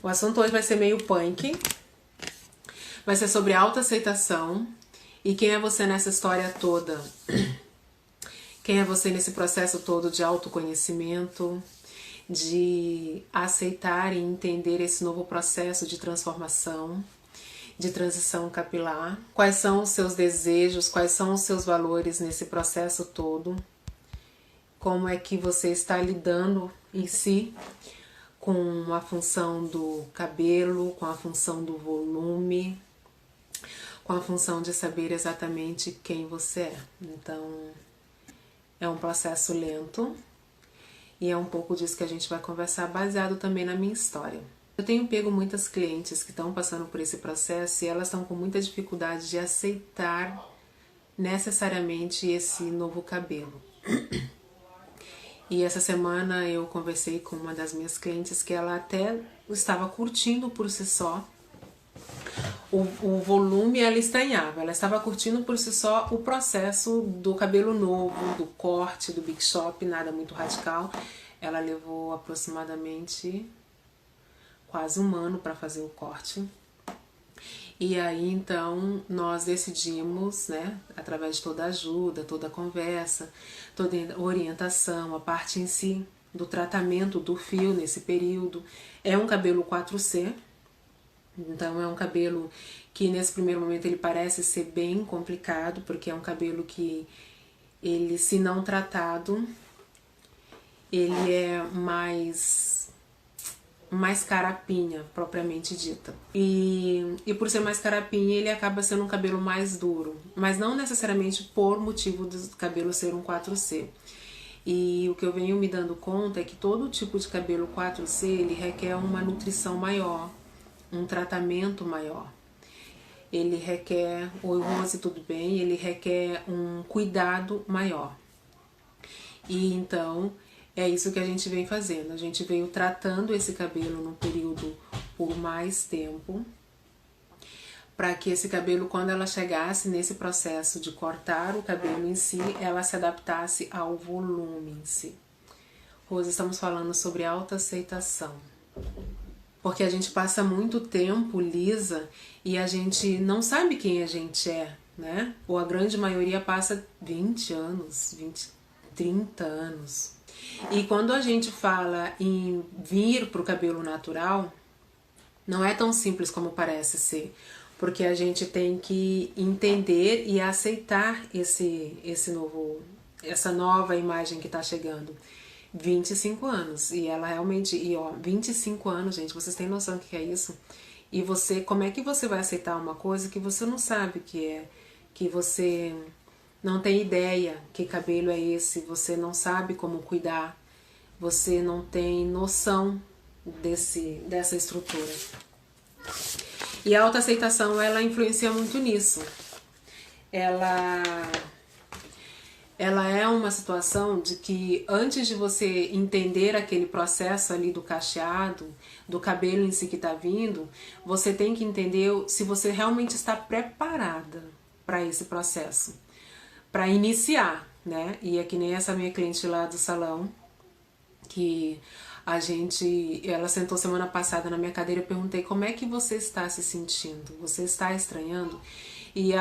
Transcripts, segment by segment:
O assunto hoje vai ser meio punk, vai ser sobre autoaceitação e quem é você nessa história toda. Quem é você nesse processo todo de autoconhecimento, de aceitar e entender esse novo processo de transformação, de transição capilar. Quais são os seus desejos, quais são os seus valores nesse processo todo. Como é que você está lidando em si com a função do cabelo, com a função do volume, com a função de saber exatamente quem você é. Então, é um processo lento e é um pouco disso que a gente vai conversar, baseado também na minha história. Eu tenho pego muitas clientes que estão passando por esse processo e elas estão com muita dificuldade de aceitar necessariamente esse novo cabelo. E essa semana eu conversei com uma das minhas clientes que ela até estava curtindo por si só o volume, ela estranhava, ela estava curtindo por si só o processo do cabelo novo, do corte, do Big Shop, nada muito radical. Ela levou aproximadamente quase um ano para fazer o corte. E aí então nós decidimos, né, através de toda a ajuda, toda a conversa, toda a orientação, a parte em si do tratamento do fio nesse período. É um cabelo 4C, então é um cabelo que nesse primeiro momento ele parece ser bem complicado, porque é um cabelo que ele, se não tratado, ele é mais carapinha, propriamente dita. E por ser mais carapinha, ele acaba sendo um cabelo mais duro, mas não necessariamente por motivo do cabelo ser um 4C. E o que eu venho me dando conta é que todo tipo de cabelo 4C, ele requer uma nutrição maior, um tratamento maior. Ele requer, oi Rose, tudo bem? Ele requer um cuidado maior. E então é isso que a gente vem fazendo. A gente veio tratando esse cabelo num período por mais tempo, para que esse cabelo, quando ela chegasse nesse processo de cortar o cabelo em si, ela se adaptasse ao volume em si. Hoje estamos falando sobre autoaceitação. Porque a gente passa muito tempo lisa e a gente não sabe quem a gente é, né? Ou a grande maioria passa 20 anos, 30 anos. E quando a gente fala em vir para o cabelo natural, não é tão simples como parece ser, porque a gente tem que entender e aceitar essa nova imagem que está chegando. 25 anos, e ela realmente, 25 anos, gente, vocês têm noção do que é isso? E você, como é que você vai aceitar uma coisa que você não sabe o que é, que você não tem ideia que cabelo é esse, você não sabe como cuidar, você não tem noção dessa estrutura. E a autoaceitação, ela influencia muito nisso. Ela é uma situação de que antes de você entender aquele processo ali do cacheado, do cabelo em si que está vindo, você tem que entender se você realmente está preparada para esse processo, para iniciar, né? E é que nem essa minha cliente lá do salão, que ela sentou semana passada na minha cadeira, eu perguntei como é que você está se sentindo, você está estranhando? E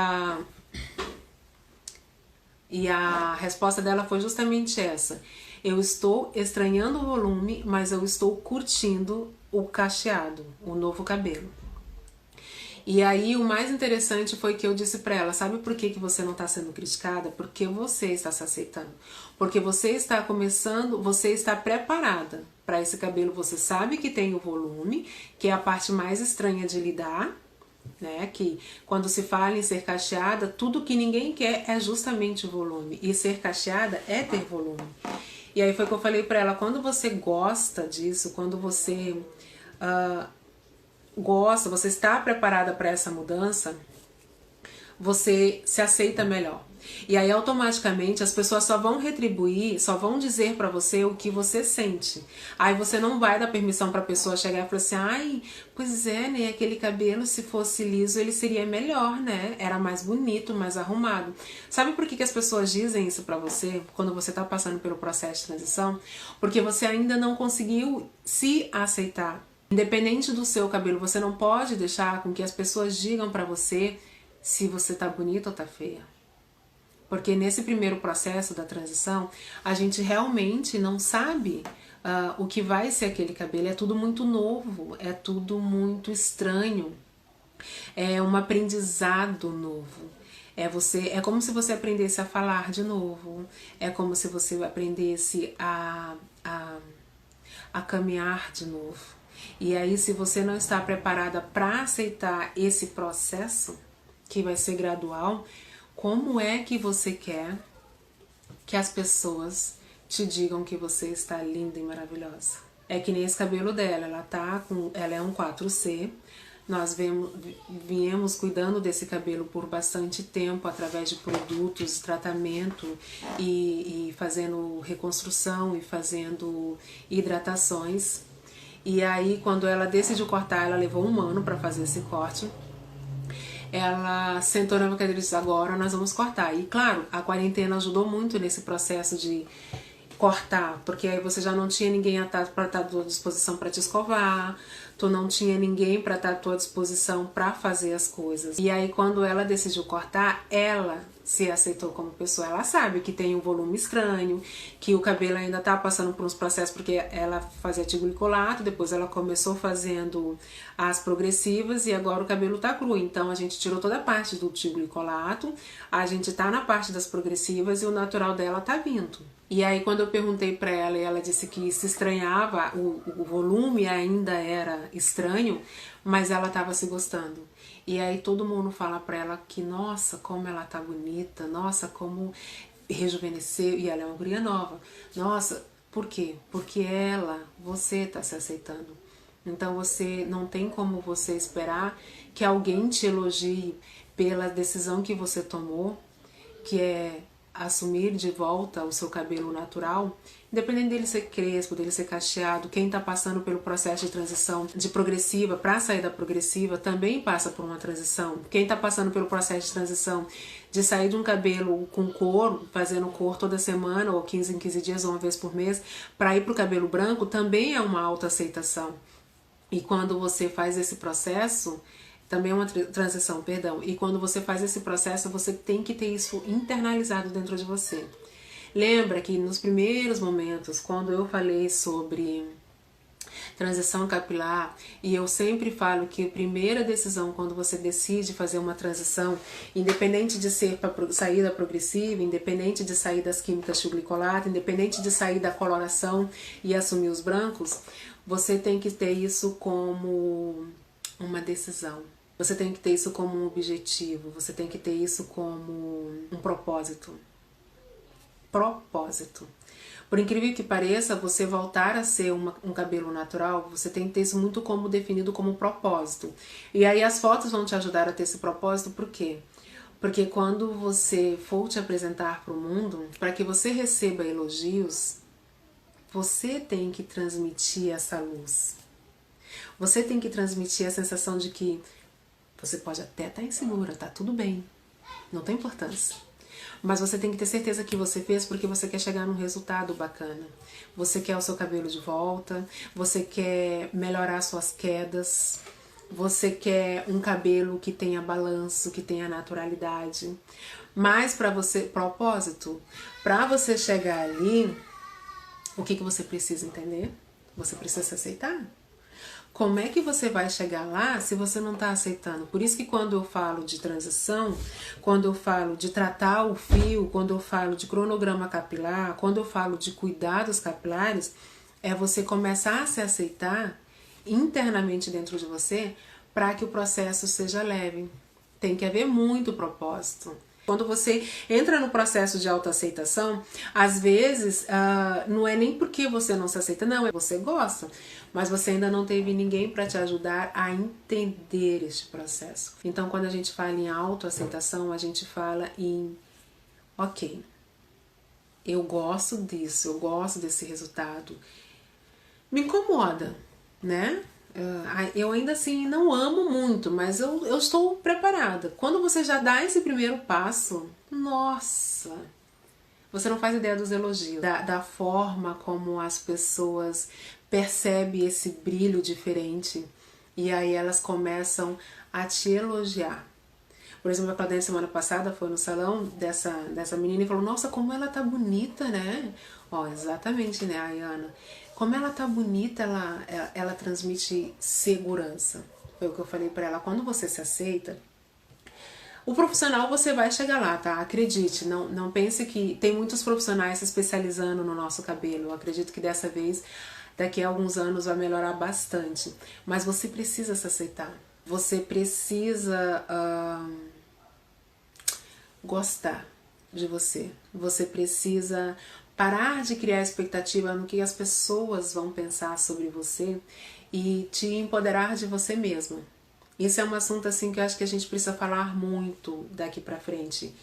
a resposta dela foi justamente essa: eu estou estranhando o volume, mas eu estou curtindo o cacheado, o novo cabelo. E aí o mais interessante foi que eu disse pra ela, sabe por que você não está sendo criticada? Porque você está se aceitando. Porque você está começando, você está preparada para esse cabelo, você sabe que tem o volume, que é a parte mais estranha de lidar, né? Que quando se fala em ser cacheada, tudo que ninguém quer é justamente o volume, e ser cacheada é ter volume. E aí foi que eu falei pra ela, quando você gosta disso, quando você você está preparada para essa mudança, você se aceita melhor. E aí automaticamente as pessoas só vão retribuir, só vão dizer pra você o que você sente. Aí você não vai dar permissão pra pessoa chegar e falar assim, ai, pois é, né, aquele cabelo se fosse liso ele seria melhor, né, era mais bonito, mais arrumado. Sabe por que as pessoas dizem isso pra você, quando você tá passando pelo processo de transição? Porque você ainda não conseguiu se aceitar. Independente do seu cabelo, você não pode deixar com que as pessoas digam pra você se você tá bonita ou tá feia. Porque nesse primeiro processo da transição, a gente realmente não sabe o que vai ser aquele cabelo. É tudo muito novo, é tudo muito estranho. É um aprendizado novo. É como se você aprendesse a falar de novo. É como se você aprendesse a caminhar de novo. E aí, se você não está preparada para aceitar esse processo, que vai ser gradual, como é que você quer que as pessoas te digam que você está linda e maravilhosa? É que nem esse cabelo dela, ela é um 4C. Nós viemos cuidando desse cabelo por bastante tempo, através de produtos, tratamento e fazendo reconstrução e fazendo hidratações. E aí, quando ela decidiu cortar, ela levou 1 ano para fazer esse corte. Ela sentou na cadeira e disse, agora nós vamos cortar. E claro, a quarentena ajudou muito nesse processo de cortar, porque aí você já não tinha ninguém para estar à tua disposição para te escovar, tu não tinha ninguém para estar à tua disposição para fazer as coisas. E aí quando ela decidiu cortar, ela se aceitou como pessoa. Ela sabe que tem um volume estranho, que o cabelo ainda tá passando por uns processos, porque ela fazia tiglicolato, depois ela começou fazendo as progressivas e agora o cabelo tá cru. Então a gente tirou toda a parte do tiglicolato, a gente tá na parte das progressivas e o natural dela tá vindo. E aí quando eu perguntei pra ela e ela disse que se estranhava, o volume ainda era estranho, mas ela tava se gostando. E aí todo mundo fala pra ela que, nossa, como ela tá bonita, nossa, como rejuvenesceu, e ela é uma guria nova. Nossa, por quê? Porque você tá se aceitando. Então você não tem como você esperar que alguém te elogie pela decisão que você tomou, que é assumir de volta o seu cabelo natural, independente dele ser crespo, dele ser cacheado. Quem está passando pelo processo de transição de progressiva para sair da progressiva também passa por uma transição. Quem está passando pelo processo de transição de sair de um cabelo com cor, fazendo cor toda semana ou 15 em 15 dias ou uma vez por mês, para ir para o cabelo branco, também é uma autoaceitação. E quando você faz esse processo, também é uma transição, perdão. E quando você faz esse processo, você tem que ter isso internalizado dentro de você. Lembra que nos primeiros momentos, quando eu falei sobre transição capilar, e eu sempre falo que a primeira decisão quando você decide fazer uma transição, independente de ser para sair da progressiva, independente de sair das químicas de glicolato, independente de sair da coloração e assumir os brancos, você tem que ter isso como uma decisão. Você tem que ter isso como um objetivo, você tem que ter isso como um propósito. Propósito. Por incrível que pareça, você voltar a ser um cabelo natural, você tem que ter isso muito como definido como propósito. E aí as fotos vão te ajudar a ter esse propósito, por quê? Porque quando você for te apresentar para o mundo, para que você receba elogios, você tem que transmitir essa luz. Você tem que transmitir a sensação de que você pode até estar insegura, tá tudo bem, não tem importância. Mas você tem que ter certeza que você fez porque você quer chegar num resultado bacana. Você quer o seu cabelo de volta, você quer melhorar suas quedas, você quer um cabelo que tenha balanço, que tenha naturalidade. Mas para você, propósito, para você chegar ali, o que você precisa entender? Você precisa se aceitar. Como é que você vai chegar lá se você não está aceitando? Por isso que quando eu falo de transição, quando eu falo de tratar o fio, quando eu falo de cronograma capilar, quando eu falo de cuidados capilares, é você começar a se aceitar internamente dentro de você para que o processo seja leve. Tem que haver muito propósito. Quando você entra no processo de autoaceitação, às vezes não é nem porque você não se aceita, não, é você gosta, mas você ainda não teve ninguém para te ajudar a entender este processo. Então, quando a gente fala em autoaceitação, a gente fala em, ok, eu gosto disso, eu gosto desse resultado, me incomoda, né? Eu ainda assim não amo muito, mas eu estou preparada. Quando você já dá esse primeiro passo, nossa, você não faz ideia dos elogios, da forma como as pessoas percebe esse brilho diferente e aí elas começam a te elogiar. Por exemplo, a Claudete semana passada foi no salão dessa menina e falou, nossa, como ela tá bonita, né? Ó, exatamente, né, a Ayana? Como ela tá bonita, ela transmite segurança. Foi o que eu falei pra ela, quando você se aceita, o profissional você vai chegar lá, tá? Acredite, não pense que... Tem muitos profissionais se especializando no nosso cabelo. Eu acredito que dessa vez, daqui a alguns anos, vai melhorar bastante. Mas você precisa se aceitar. Você precisa gostar de você. Você precisa parar de criar expectativa no que as pessoas vão pensar sobre você e te empoderar de você mesma. Isso é um assunto assim que eu acho que a gente precisa falar muito daqui pra frente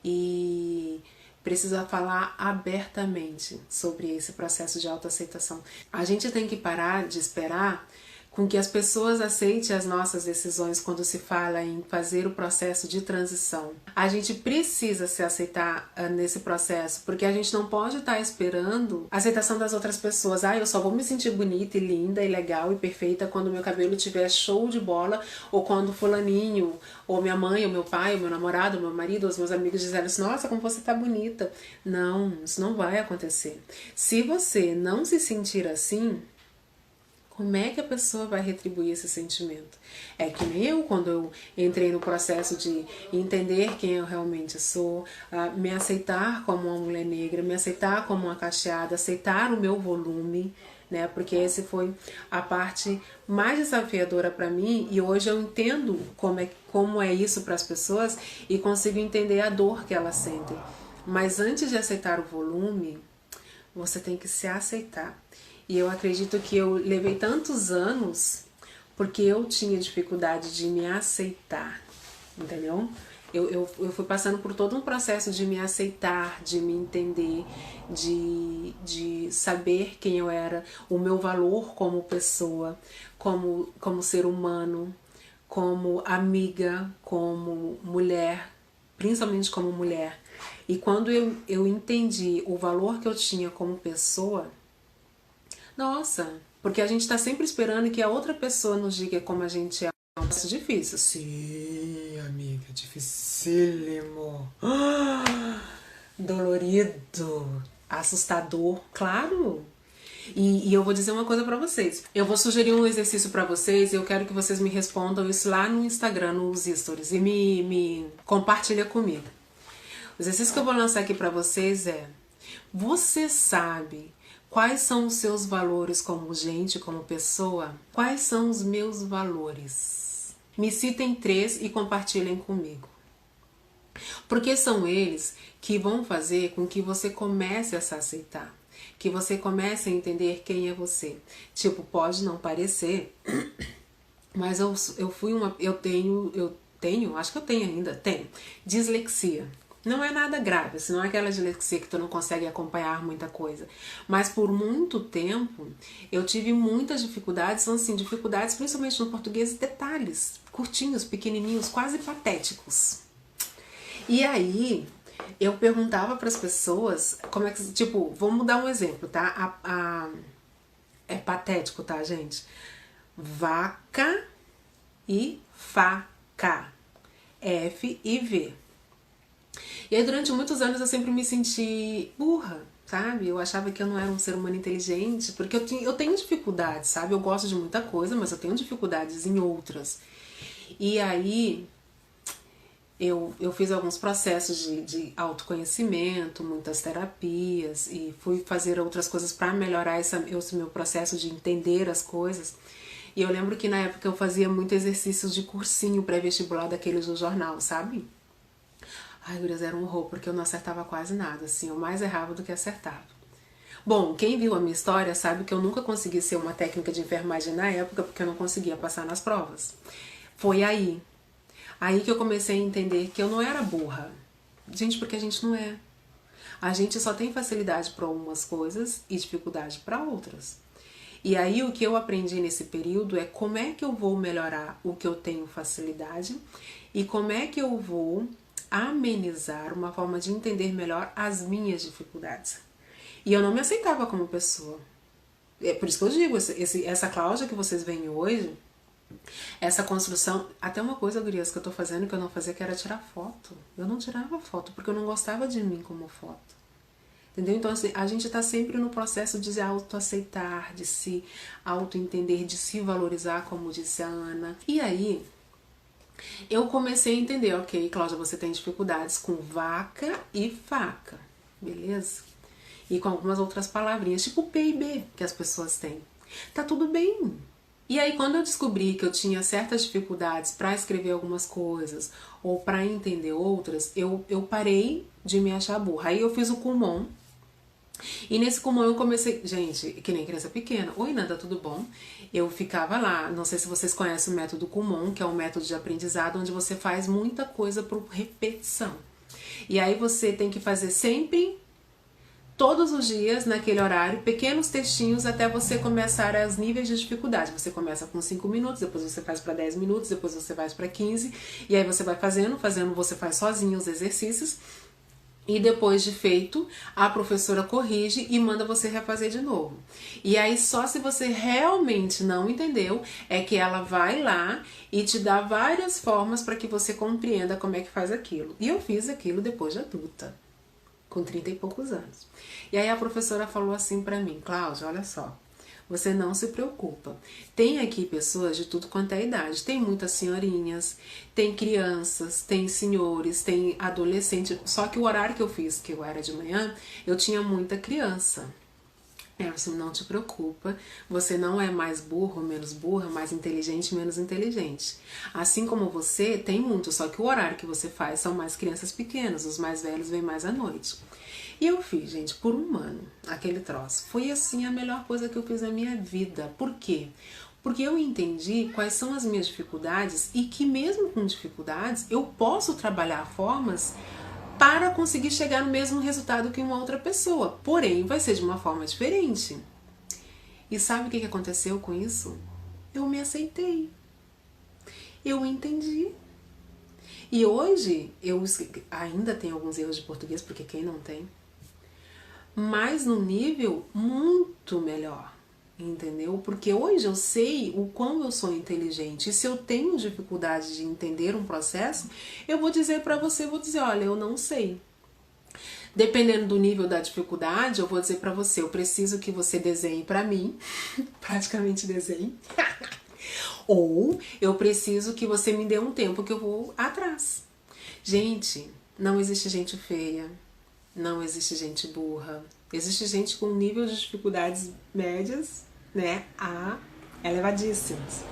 e precisa falar abertamente sobre esse processo de autoaceitação. A gente tem que parar de esperar com que as pessoas aceitem as nossas decisões quando se fala em fazer o processo de transição. A gente precisa se aceitar nesse processo, porque a gente não pode estar esperando a aceitação das outras pessoas. Ah, eu só vou me sentir bonita e linda e legal e perfeita quando meu cabelo estiver show de bola, ou quando fulaninho, ou minha mãe, ou meu pai, ou meu namorado, ou meu marido, ou os meus amigos disserem assim, nossa, como você tá bonita. Não, isso não vai acontecer. Se você não se sentir assim, como é que a pessoa vai retribuir esse sentimento? É que nem eu, quando eu entrei no processo de entender quem eu realmente sou, me aceitar como uma mulher negra, me aceitar como uma cacheada, aceitar o meu volume, né? Porque esse foi a parte mais desafiadora para mim e hoje eu entendo como é isso para as pessoas e consigo entender a dor que elas sentem. Mas antes de aceitar o volume, você tem que se aceitar. E eu acredito que eu levei tantos anos porque eu tinha dificuldade de me aceitar, entendeu? Eu fui passando por todo um processo de me aceitar, de me entender, de saber quem eu era, o meu valor como pessoa, como ser humano, como amiga, como mulher, principalmente como mulher. E quando eu entendi o valor que eu tinha como pessoa, nossa, porque a gente tá sempre esperando que a outra pessoa nos diga como a gente é. É um processo difícil. Sim, amiga, dificílimo. Dolorido, assustador, claro. E eu vou dizer uma coisa pra vocês. Eu vou sugerir um exercício pra vocês e eu quero que vocês me respondam isso lá no Instagram, nos stories. E me compartilha comigo. O exercício que eu vou lançar aqui pra vocês é: você sabe quais são os seus valores como gente, como pessoa? Quais são os meus valores? Me citem 3 e compartilhem comigo. Porque são eles que vão fazer com que você comece a se aceitar. Que você comece a entender quem é você. Tipo, pode não parecer, mas eu tenho, acho que eu tenho ainda, tenho dislexia. Não é nada grave, não é aquela dislexia que tu não consegue acompanhar muita coisa. Mas por muito tempo eu tive muitas dificuldades, são assim, dificuldades principalmente no português, detalhes, curtinhos, pequenininhos, quase patéticos. E aí eu perguntava para as pessoas, como é que, tipo, vamos dar um exemplo, tá? É patético, tá, gente? Vaca e faca. F e V. E aí durante muitos anos eu sempre me senti burra, sabe? Eu achava que eu não era um ser humano inteligente, porque eu tenho dificuldades, sabe? Eu gosto de muita coisa, mas eu tenho dificuldades em outras. E aí eu fiz alguns processos de autoconhecimento, muitas terapias, e fui fazer outras coisas para melhorar esse meu processo de entender as coisas. E eu lembro que na época eu fazia muito exercícios de cursinho pré-vestibular daqueles do jornal, sabe? Ai, gurias, era um horror, porque eu não acertava quase nada, assim, eu mais errava do que acertava. Bom, quem viu a minha história sabe que eu nunca consegui ser uma técnica de enfermagem na época, porque eu não conseguia passar nas provas. Foi aí que eu comecei a entender que eu não era burra. Gente, porque a gente não é. A gente só tem facilidade para algumas coisas e dificuldade para outras. E aí o que eu aprendi nesse período é como é que eu vou melhorar o que eu tenho facilidade e como é que eu vou amenizar uma forma de entender melhor as minhas dificuldades. E eu não me aceitava como pessoa. É por isso que eu digo, essa Cláudia que vocês veem hoje, essa construção, até uma coisa, gurias, que eu tô fazendo que eu não fazia, que era tirar foto. Eu não tirava foto, porque eu não gostava de mim como foto. Entendeu? Então, assim, a gente tá sempre no processo de se autoaceitar, de se autoentender, de se valorizar, como disse a Ana. E aí, eu comecei a entender, ok, Cláudia, você tem dificuldades com vaca e faca, beleza? E com algumas outras palavrinhas, tipo P e B, que as pessoas têm. Tá tudo bem. E aí, quando eu descobri que eu tinha certas dificuldades para escrever algumas coisas ou para entender outras, eu parei de me achar burra. Aí eu fiz o Kumon. E nesse Kumon eu comecei, gente, que nem criança pequena. Oi, Nanda, tudo bom? Eu ficava lá, não sei se vocês conhecem o método Kumon, que é um método de aprendizado onde você faz muita coisa por repetição. E aí você tem que fazer sempre, todos os dias, naquele horário, pequenos textinhos até você começar os níveis de dificuldade. Você começa com 5 minutos, depois você faz para 10 minutos, depois você faz para 15, e aí você vai fazendo, você faz sozinho os exercícios. E depois de feito, a professora corrige e manda você refazer de novo. E aí só se você realmente não entendeu, é que ela vai lá e te dá várias formas para que você compreenda como é que faz aquilo. E eu fiz aquilo depois de adulta, com 30 e poucos anos. E aí a professora falou assim pra mim, Cláudia, olha só, você não se preocupa. Tem aqui pessoas de tudo quanto é idade. Tem muitas senhorinhas, tem crianças, tem senhores, tem adolescente. Só que o horário que eu fiz, que eu era de manhã, eu tinha muita criança. Ela assim, não te preocupa, você não é mais burro, menos burra, mais inteligente, menos inteligente. Assim como você, tem muito, só que o horário que você faz são mais crianças pequenas, os mais velhos vêm mais à noite. E eu fiz, gente, por um ano, aquele troço. Foi assim a melhor coisa que eu fiz na minha vida. Por quê? Porque eu entendi quais são as minhas dificuldades e que mesmo com dificuldades eu posso trabalhar formas para conseguir chegar no mesmo resultado que uma outra pessoa. Porém, vai ser de uma forma diferente. E sabe o que aconteceu com isso? Eu me aceitei. Eu entendi. E hoje, eu ainda tenho alguns erros de português, porque quem não tem? Mas num nível muito melhor, entendeu? Porque hoje eu sei o quão eu sou inteligente. E se eu tenho dificuldade de entender um processo, eu vou dizer pra você, vou dizer, olha, eu não sei. Dependendo do nível da dificuldade, eu vou dizer pra você, eu preciso que você desenhe pra mim, praticamente desenhe, ou eu preciso que você me dê um tempo que eu vou atrás. Gente, não existe gente feia, não existe gente burra, existe gente com nível de dificuldades médias, né, a elevadíssimas.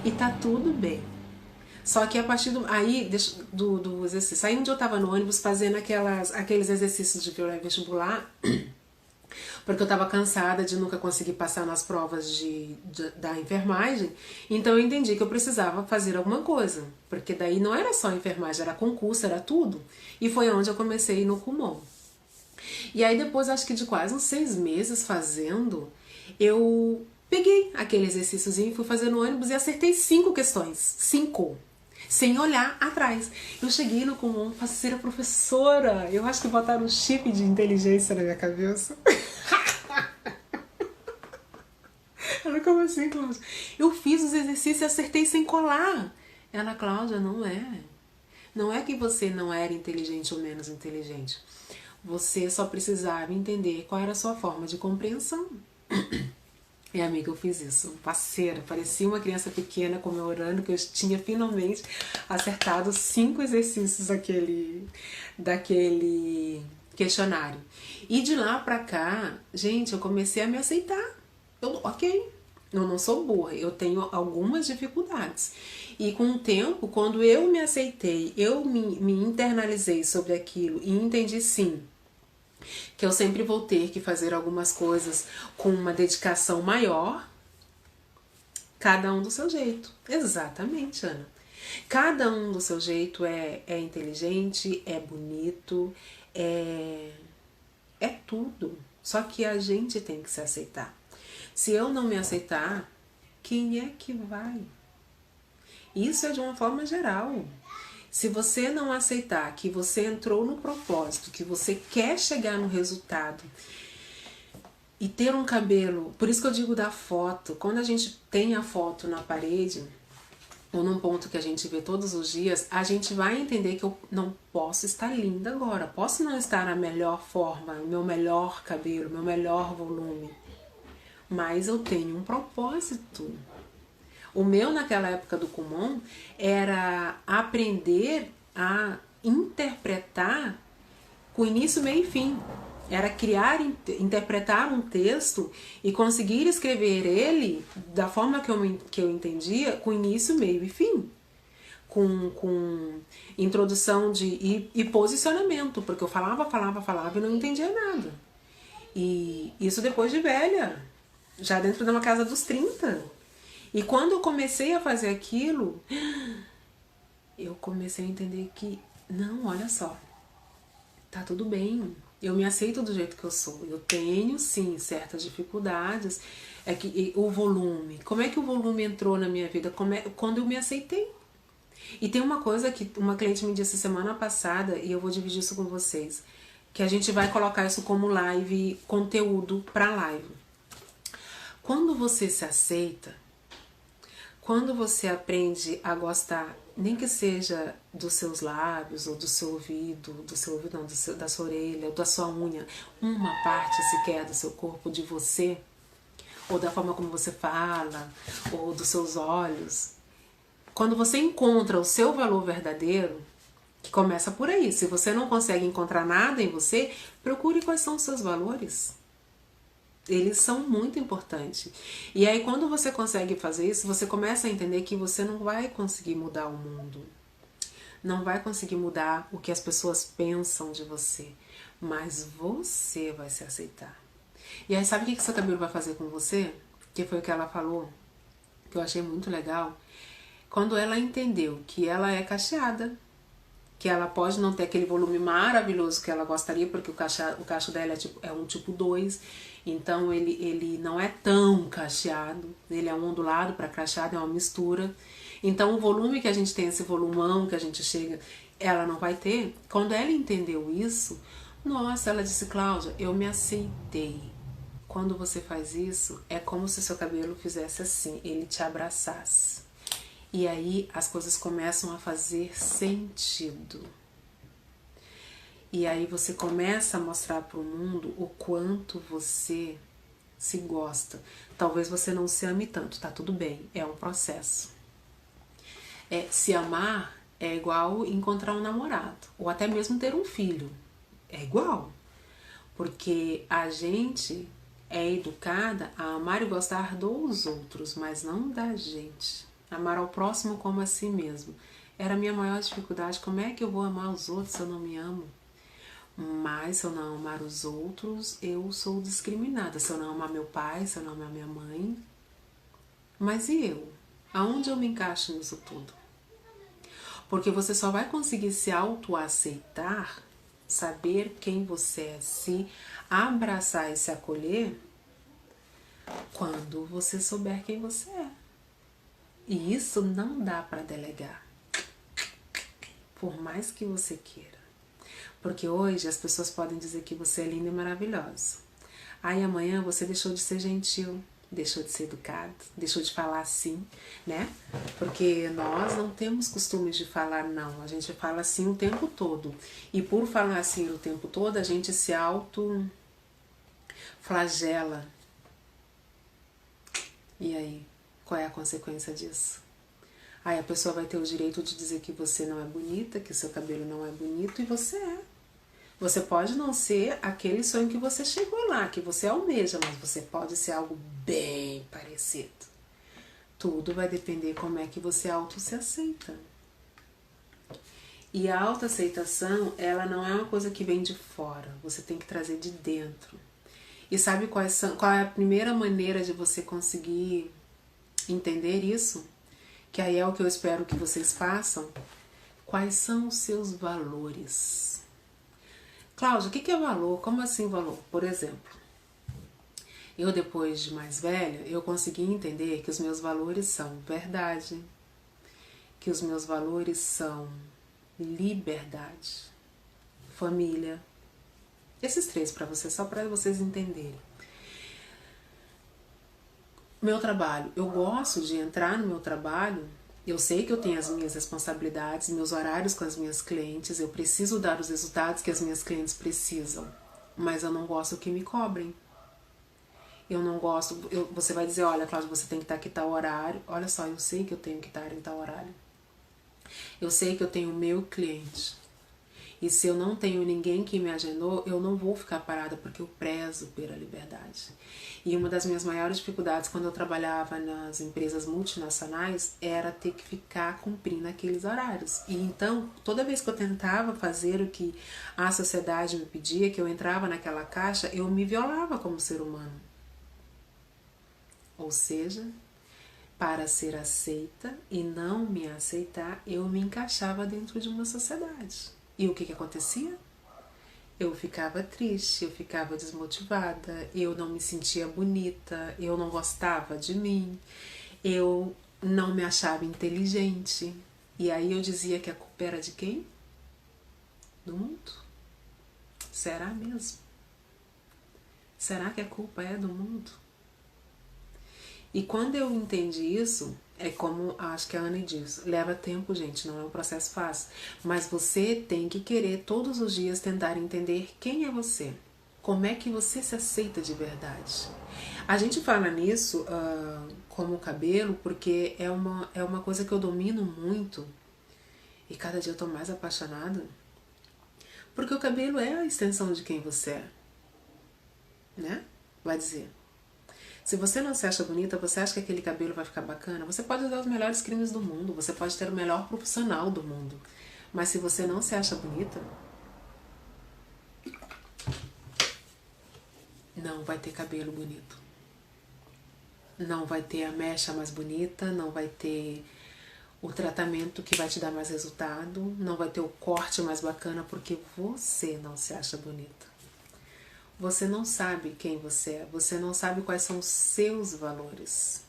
E tá tudo bem. Só que a partir do exercício, aí um dia eu tava no ônibus fazendo aqueles exercícios de vestibular, porque eu tava cansada de nunca conseguir passar nas provas da enfermagem, então eu entendi que eu precisava fazer alguma coisa, porque daí não era só enfermagem, era concurso, era tudo, e foi onde eu comecei no Kumon. E aí depois, acho que de quase uns 6 meses fazendo, eu peguei aquele exercíciozinho, fui fazer no ônibus e acertei 5 questões, 5, sem olhar atrás. Eu cheguei no Kumon, passei a professora, eu acho que botaram um chip de inteligência na minha cabeça. Ela, como assim, Cláudia? Eu fiz os exercícios e acertei sem colar. Ela, Cláudia, não é. Não é que você não era inteligente ou menos inteligente. Você só precisava entender qual era a sua forma de compreensão. E amiga, eu fiz isso, parceira, parecia uma criança pequena comemorando que eu tinha finalmente acertado 5 exercícios daquele questionário. E de lá pra cá, gente, eu comecei a me aceitar. Ok, eu não sou burra, eu tenho algumas dificuldades. E com o tempo, quando eu me aceitei, eu me internalizei sobre aquilo e entendi sim, que eu sempre vou ter que fazer algumas coisas com uma dedicação maior, cada um do seu jeito. Exatamente, Ana. Cada um do seu jeito é inteligente, é bonito, é tudo. Só que a gente tem que se aceitar. Se eu não me aceitar, quem é que vai? Isso é de uma forma geral. Se você não aceitar que você entrou no propósito, que você quer chegar no resultado E ter um cabelo, por isso que eu digo da foto, quando a gente tem a foto na parede, ou num ponto que a gente vê todos os dias, a gente vai entender que eu não posso estar linda agora, posso não estar na melhor forma, meu melhor cabelo, meu melhor volume, mas eu tenho um propósito. O meu naquela época do Kumon era aprender a interpretar com início, meio e fim. Era criar, interpretar um texto e conseguir escrever ele da forma que eu entendia, com início, meio e fim. Com introdução e posicionamento, porque eu falava e não entendia nada. E isso depois de velha, já dentro de uma casa dos 30. E quando eu comecei a fazer aquilo, eu comecei a entender que, não, olha só, tá tudo bem. Eu me aceito do jeito que eu sou. Eu tenho, sim, certas dificuldades. É que o volume. Como é que o volume entrou na minha vida? Quando eu me aceitei. E tem uma coisa que uma cliente me disse semana passada, e eu vou dividir isso com vocês, que a gente vai colocar isso como live, conteúdo para live. Quando você se aceita, quando você aprende a gostar, nem que seja dos seus lábios, ou do seu ouvido, não, da sua orelha, ou da sua unha, uma parte sequer do seu corpo, de você, ou da forma como você fala, ou dos seus olhos. Quando você encontra o seu valor verdadeiro, que começa por aí, se você não consegue encontrar nada em você, procure quais são os seus valores. Eles são muito importantes. E aí quando você consegue fazer isso, você começa a entender que você não vai conseguir mudar o mundo. Não vai conseguir mudar o que as pessoas pensam de você. Mas você vai se aceitar. E aí sabe o que seu cabelo vai fazer com você? Que foi o que ela falou, que eu achei muito legal. Quando ela entendeu que ela é cacheada, que ela pode não ter aquele volume maravilhoso que ela gostaria, porque o cacho dela é um tipo 2, então ele não é tão cacheado, ele é um ondulado para cacheado, é uma mistura. Então o volume que a gente tem, esse volumão que a gente chega, ela não vai ter. Quando ela entendeu isso, nossa, ela disse, Cláudia, eu me aceitei. Quando você faz isso, é como se seu cabelo fizesse assim, ele te abraçasse. E aí as coisas começam a fazer sentido. E aí você começa a mostrar para o mundo o quanto você se gosta. Talvez você não se ame tanto, tá tudo bem, é um processo. Se amar é igual encontrar um namorado, ou até mesmo ter um filho. É igual. Porque a gente é educada a amar e gostar dos outros, mas não da gente. Amar ao próximo como a si mesmo. Era a minha maior dificuldade. Como é que eu vou amar os outros se eu não me amo? Mas se eu não amar os outros, eu sou discriminada. Se eu não amar meu pai, se eu não amar minha mãe. Mas e eu? Aonde eu me encaixo nisso tudo? Porque você só vai conseguir se autoaceitar, saber quem você é, se abraçar e se acolher, quando você souber quem você é. E isso não dá para delegar, por mais que você queira. Porque hoje as pessoas podem dizer que você é linda e maravilhosa. Aí amanhã você deixou de ser gentil, deixou de ser educado, deixou de falar sim, né? Porque nós não temos costume de falar não, a gente fala sim o tempo todo. E por falar sim o tempo todo, a gente se auto-flagela. E aí? Qual é a consequência disso? Aí a pessoa vai ter o direito de dizer que você não é bonita, que o seu cabelo não é bonito, e você é. Você pode não ser aquele sonho que você chegou lá, que você almeja, mas você pode ser algo bem parecido. Tudo vai depender como é que você se aceita. E a autoaceitação, ela não é uma coisa que vem de fora, você tem que trazer de dentro. E sabe qual é a primeira maneira de você conseguir entender isso? Que aí é o que eu espero que vocês façam. Quais são os seus valores? Cláudia, o que é valor? Como assim valor? Por exemplo, eu depois de mais velha, eu consegui entender que os meus valores são verdade, que os meus valores são liberdade, família. Esses três para vocês, só para vocês entenderem. Meu trabalho, eu gosto de entrar no meu trabalho, eu sei que eu tenho as minhas responsabilidades, meus horários com as minhas clientes, eu preciso dar os resultados que as minhas clientes precisam, mas eu não gosto que me cobrem. Eu não gosto, você vai dizer, olha, Cláudia, você tem que estar aqui tal horário. Olha só, eu sei que eu tenho que estar em tal horário. Eu sei que eu tenho o meu cliente. E se eu não tenho ninguém que me agendou, eu não vou ficar parada porque eu prezo pela liberdade. E uma das minhas maiores dificuldades quando eu trabalhava nas empresas multinacionais era ter que ficar cumprindo aqueles horários. E então, toda vez que eu tentava fazer o que a sociedade me pedia, que eu entrava naquela caixa, eu me violava como ser humano. Ou seja, para ser aceita e não me aceitar, eu me encaixava dentro de uma sociedade. E o que acontecia? Eu ficava triste, eu ficava desmotivada, eu não me sentia bonita, eu não gostava de mim, eu não me achava inteligente. E aí eu dizia que a culpa era de quem? Do mundo. Será mesmo? Será que a culpa é do mundo? E quando eu entendi isso, é como acho que a Anne diz, leva tempo, gente, não é um processo fácil. Mas você tem que querer todos os dias tentar entender quem é você. Como é que você se aceita de verdade. A gente fala nisso como cabelo porque é uma coisa que eu domino muito e cada dia eu tô mais apaixonada. Porque o cabelo é a extensão de quem você é, né? Vai dizer. Se você não se acha bonita, você acha que aquele cabelo vai ficar bacana? Você pode usar os melhores cremes do mundo, você pode ter o melhor profissional do mundo. Mas se você não se acha bonita, não vai ter cabelo bonito. Não vai ter a mecha mais bonita, não vai ter o tratamento que vai te dar mais resultado, não vai ter o corte mais bacana porque você não se acha bonita. Você não sabe quem você não sabe quais são os seus valores.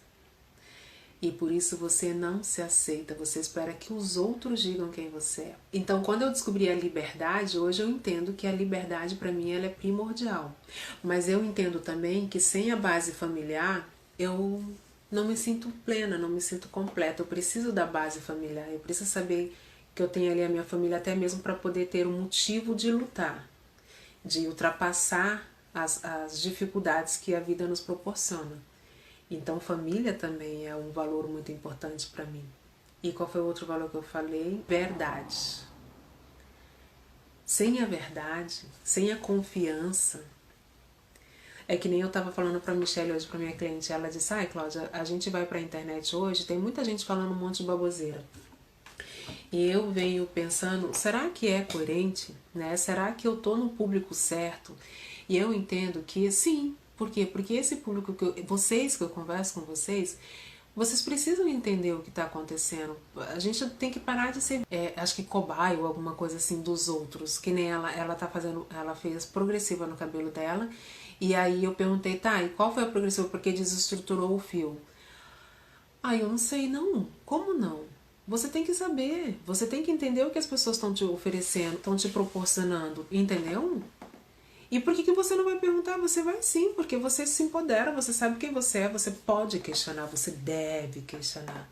E por isso você não se aceita, você espera que os outros digam quem você é. Então, quando eu descobri a liberdade, hoje eu entendo que a liberdade para mim ela é primordial. Mas eu entendo também que sem a base familiar, eu não me sinto plena, não me sinto completa. Eu preciso da base familiar, eu preciso saber que eu tenho ali a minha família até mesmo para poder ter um motivo de lutar, de ultrapassar as dificuldades que a vida nos proporciona. Então, família também é um valor muito importante para mim. E qual foi o outro valor que eu falei? Verdade. Sem a verdade, sem a confiança, é que nem eu estava falando para a Michelle hoje, para minha cliente, ela disse, ai Cláudia, a gente vai para a internet hoje, tem muita gente falando um monte de baboseira. E eu venho pensando, será que é coerente? Né? Será que eu tô no público certo? E eu entendo que sim. Por quê? Porque esse público, vocês que eu converso com vocês precisam entender o que está acontecendo. A gente tem que parar de ser, acho que cobaia ou alguma coisa assim dos outros. Que nem ela tá fazendo, ela fez progressiva no cabelo dela. E aí eu perguntei, tá, e qual foi a progressiva? Porque desestruturou o fio. Ah, eu não sei não. Como não? Você tem que saber, você tem que entender o que as pessoas estão te oferecendo, estão te proporcionando, entendeu? E por que você não vai perguntar? Você vai sim, porque você se empodera, você sabe quem você é, você pode questionar, você deve questionar.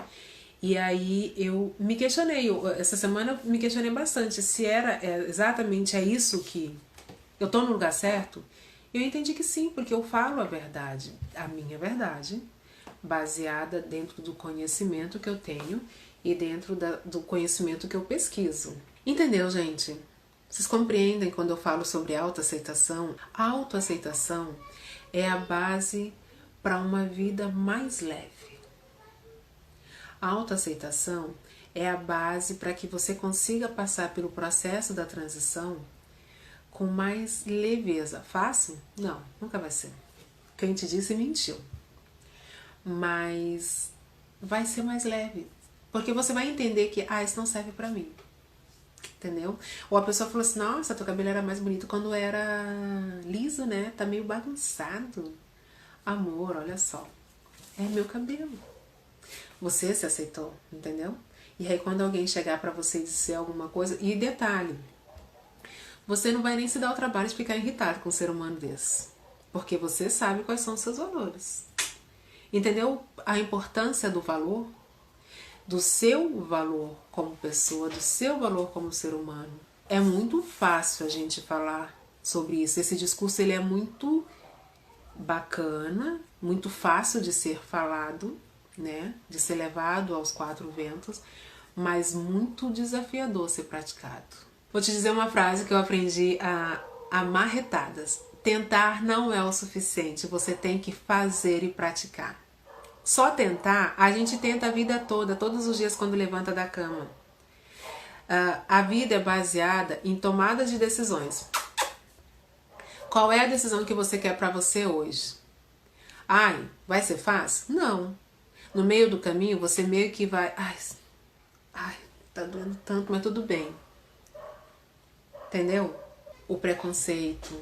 E aí eu me questionei, essa semana eu me questionei bastante, se era exatamente isso que eu tô no lugar certo. Eu entendi que sim, porque eu falo a minha verdade, baseada dentro do conhecimento que eu tenho e dentro do conhecimento que eu pesquiso. Entendeu, gente? Vocês compreendem quando eu falo sobre autoaceitação? A autoaceitação é a base para uma vida mais leve. A autoaceitação é a base para que você consiga passar pelo processo da transição com mais leveza. Fácil? Não, nunca vai ser. Quem te disse mentiu. Mas vai ser mais leve. Porque você vai entender que, isso não serve pra mim. Entendeu? Ou a pessoa falou assim, nossa, teu cabelo era mais bonito quando era liso, né? Tá meio bagunçado. Amor, olha só. É meu cabelo. Você se aceitou, entendeu? E aí quando alguém chegar pra você e dizer alguma coisa... E detalhe, você não vai nem se dar o trabalho de ficar irritado com um ser humano desse. Porque você sabe quais são os seus valores. Entendeu a importância do valor? Do seu valor como pessoa, do seu valor como ser humano. É muito fácil a gente falar sobre isso. Esse discurso ele é muito bacana, muito fácil de ser falado, né? De ser levado aos quatro ventos, mas muito desafiador ser praticado. Vou te dizer uma frase que eu aprendi a marretadas. Tentar não é o suficiente, você tem que fazer e praticar. Só tentar, a gente tenta a vida toda, todos os dias quando levanta da cama. A vida é baseada em tomada de decisões. Qual é a decisão que você quer pra você hoje? Ai, vai ser fácil? Não. No meio do caminho, você meio que vai... Ai, tá doendo tanto, mas tudo bem. Entendeu? O preconceito...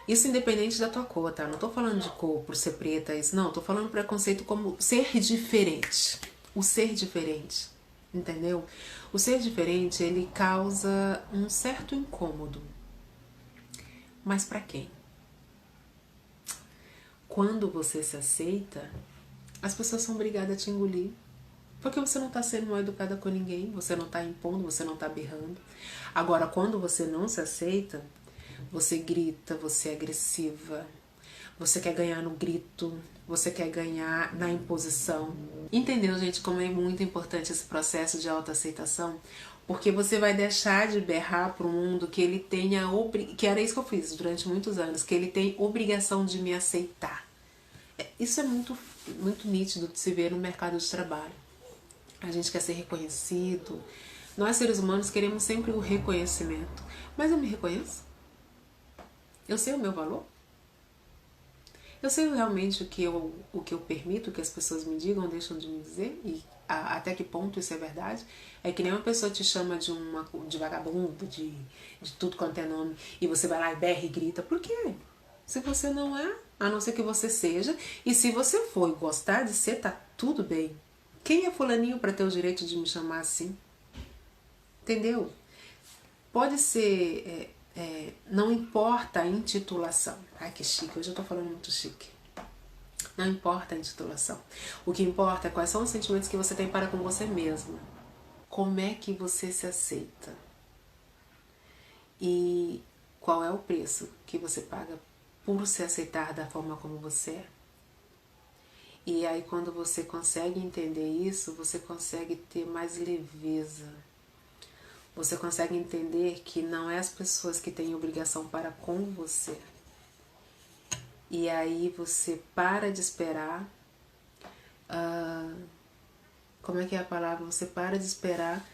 Isso independente da tua cor, tá? Não tô falando de cor por ser preta, isso não. Tô falando preconceito como ser diferente. O ser diferente, entendeu? O ser diferente, ele causa um certo incômodo. Mas pra quem? Quando você se aceita, as pessoas são obrigadas a te engolir. Porque você não tá sendo mal educada com ninguém, você não tá impondo, você não tá berrando. Agora, quando você não se aceita... Você grita, você é agressiva, você quer ganhar no grito, você quer ganhar na imposição. Entendeu, gente, como é muito importante esse processo de autoaceitação? Porque você vai deixar de berrar para o mundo que ele tenha... Que era isso que eu fiz durante muitos anos, que ele tem obrigação de me aceitar. Isso é muito nítido de se ver no mercado de trabalho. A gente quer ser reconhecido. Nós, seres humanos, queremos sempre o reconhecimento. Mas eu me reconheço? Eu sei o meu valor? Eu sei realmente o que eu permito que as pessoas me digam, deixam de me dizer? E até que ponto isso é verdade? É que nem uma pessoa te chama de vagabundo, de tudo quanto é nome, e você vai lá e berra e grita. Por quê? Se você não é, a não ser que você seja, e se você for e gostar de ser, tá tudo bem. Quem é fulaninho para ter o direito de me chamar assim? Entendeu? Pode ser... não importa a intitulação. Ai, que chique, hoje eu tô falando muito chique. Não importa a intitulação. O que importa é quais são os sentimentos que você tem para com você mesma. Como é que você se aceita? E qual é o preço que você paga por se aceitar da forma como você é? E aí, quando você consegue entender isso, você consegue ter mais leveza. Você consegue entender que não é as pessoas que têm obrigação para com você. E aí você para de esperar... como é que é a palavra? Você para de esperar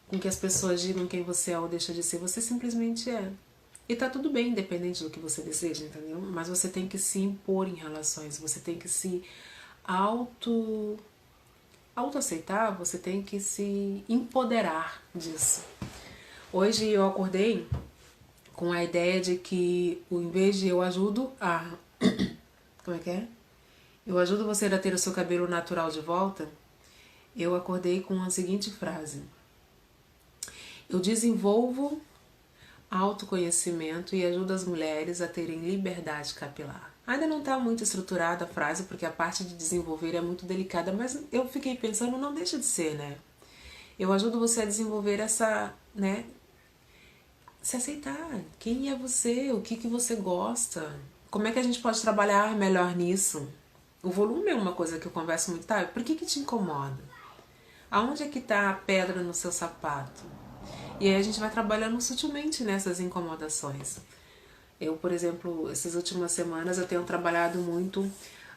com que as pessoas digam quem você é ou deixa de ser. Você simplesmente é. E tá tudo bem, independente do que você deseja, entendeu? Mas você tem que se impor em relações. Você tem que se autoaceitar, você tem que se empoderar disso. Hoje eu acordei com a ideia de que, em vez de eu ajudo a... Como é que é? Eu ajudo você a ter o seu cabelo natural de volta. Eu acordei com a seguinte frase. Eu desenvolvo autoconhecimento e ajudo as mulheres a terem liberdade capilar. Ainda não está muito estruturada a frase, porque a parte de desenvolver é muito delicada, mas eu fiquei pensando, não deixa de ser, né? Eu ajudo você a desenvolver essa, né? Se aceitar. Quem é você? O que você gosta? Como é que a gente pode trabalhar melhor nisso? O volume é uma coisa que eu converso muito, tá? Por que te incomoda? Aonde é que tá a pedra no seu sapato? E aí a gente vai trabalhando sutilmente nessas incomodações. Eu, por exemplo, essas últimas semanas eu tenho trabalhado muito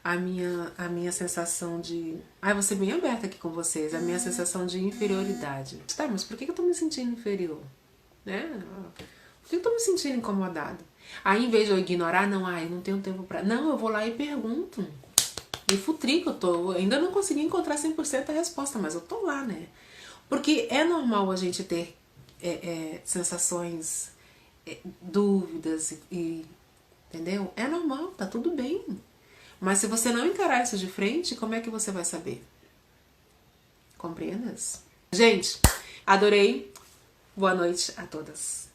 a minha sensação de... Ai, vou ser bem aberta aqui com vocês. A minha sensação de inferioridade. Tá, mas por que eu tô me sentindo inferior? Né? Por que eu tô me sentindo incomodada? Aí, em vez de eu ignorar, não, eu não tenho tempo pra... Não, eu vou lá e pergunto. E futrico, eu ainda não consegui encontrar 100% a resposta, mas eu tô lá, né? Porque é normal a gente ter sensações, dúvidas, entendeu? É normal, tá tudo bem. Mas se você não encarar isso de frente, como é que você vai saber? Compreendas? Gente, adorei. Boa noite a todas.